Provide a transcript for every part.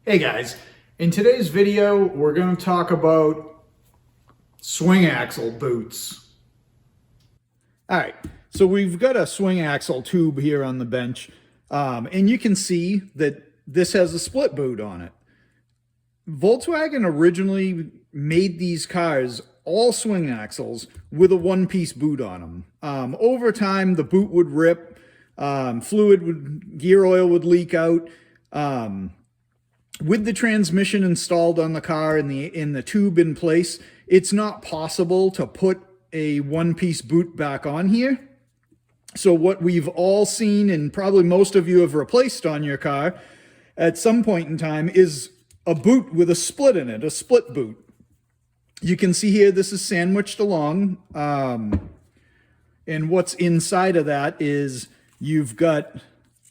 Hey guys, in today's video we're going to talk about swing axle boots. Alright, so we've got a swing axle tube here on the bench, and you can see that this has a split boot on it. Volkswagen originally made these cars all swing axles with a one-piece boot on them. Over time the boot would rip, gear oil would leak out. With the transmission installed on the car and the tube in place, it's not possible to put a one-piece boot back on here. So what we've all seen, and probably most of you have replaced on your car at some point in time, is a boot with a split in it, a split boot. You can see here this is sandwiched along, and what's inside of that is you've got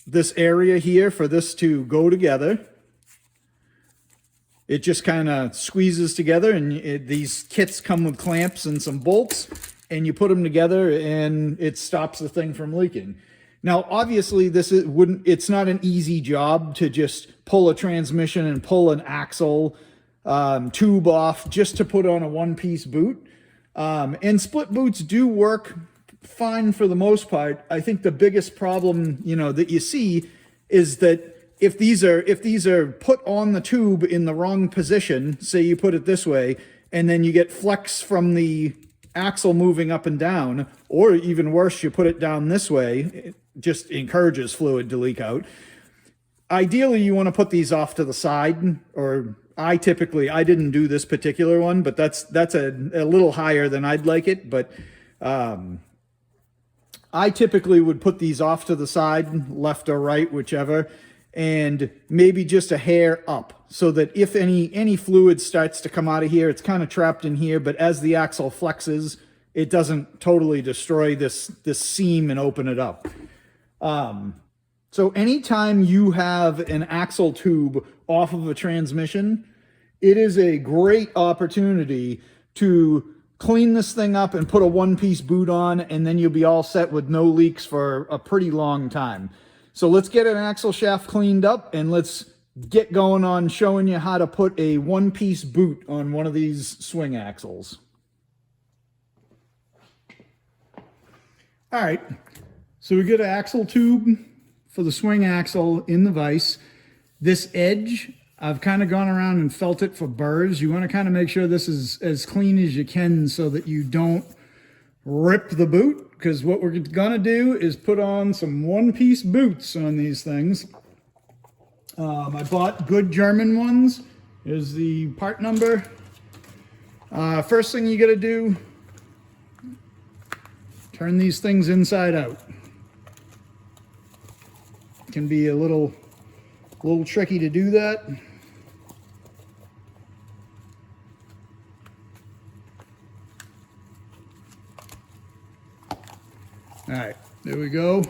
this area here for this to go together. It just kind of squeezes together, and these kits come with clamps and some bolts, and you put them together and it stops the thing from leaking. Now, obviously, it's not an easy job to just pull a transmission and pull an axle tube off just to put on a one-piece boot. And split boots do work fine for the most part. I think the biggest problem, that you see is that if these are put on the tube in the wrong position, say you put it this way, and then you get flex from the axle moving up and down, or even worse, you put it down this way, it just encourages fluid to leak out. Ideally, you want to put these off to the side, or I didn't do this particular one, but that's a little higher than I'd like it, but I typically would put these off to the side, left or right, whichever, and maybe just a hair up, so that if any fluid starts to come out of here, it's kind of trapped in here, but as the axle flexes, it doesn't totally destroy this seam and open it up. So anytime you have an axle tube off of a transmission, it is a great opportunity to clean this thing up and put a one-piece boot on, and then you'll be all set with no leaks for a pretty long time. So let's get an axle shaft cleaned up, and let's get going on showing you how to put a one-piece boot on one of these swing axles. All right, so we got an axle tube for the swing axle in the vise. This edge, I've kind of gone around and felt it for burrs. You want to kind of make sure this is as clean as you can so that you don't rip the boot, because what we're gonna do is put on some one-piece boots on these things. I bought good German ones. Here's the part number. First thing you gotta do, turn these things inside out. It can be a little tricky to do that. All right, there we go.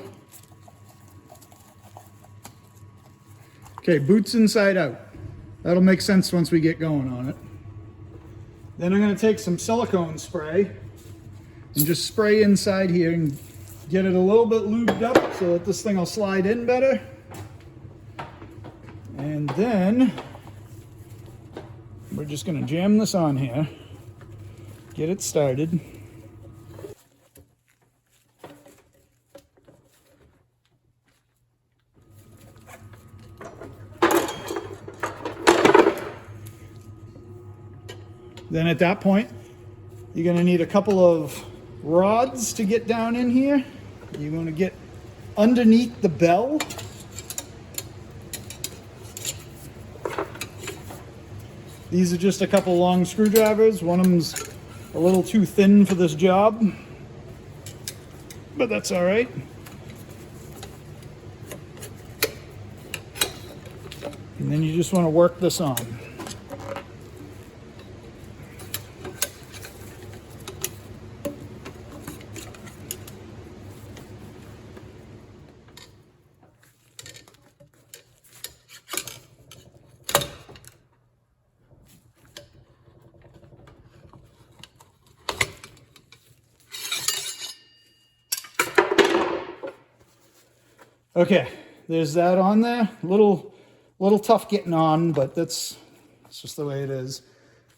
Okay, boots inside out. That'll make sense once we get going on it. Then I'm going to take some silicone spray and just spray inside here and get it a little bit lubed up so that this thing will slide in better. And then we're just going to jam this on here, get it started. Then at that point, you're going to need a couple of rods to get down in here. You're going to get underneath the bell. These are just a couple long screwdrivers. One of them's a little too thin for this job, but that's all right. And then you just want to work this on. Okay, there's that on there. Little A little tough getting on, but it's just the way it is.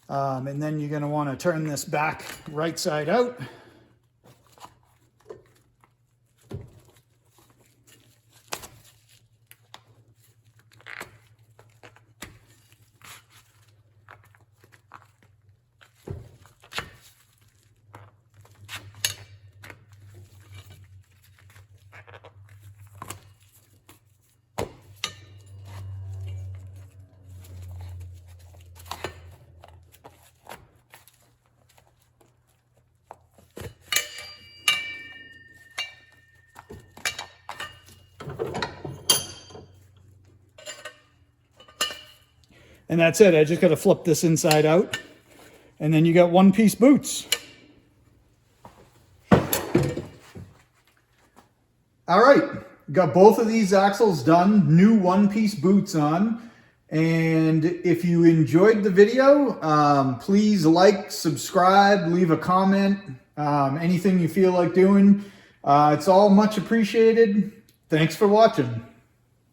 And then you're going to want to turn this back right side out. And that's it. I just got to flip this inside out. And then you got one-piece boots. All right. Got both of these axles done. New one-piece boots on. And if you enjoyed the video, please like, subscribe, leave a comment. Anything you feel like doing. It's all much appreciated. Thanks for watching.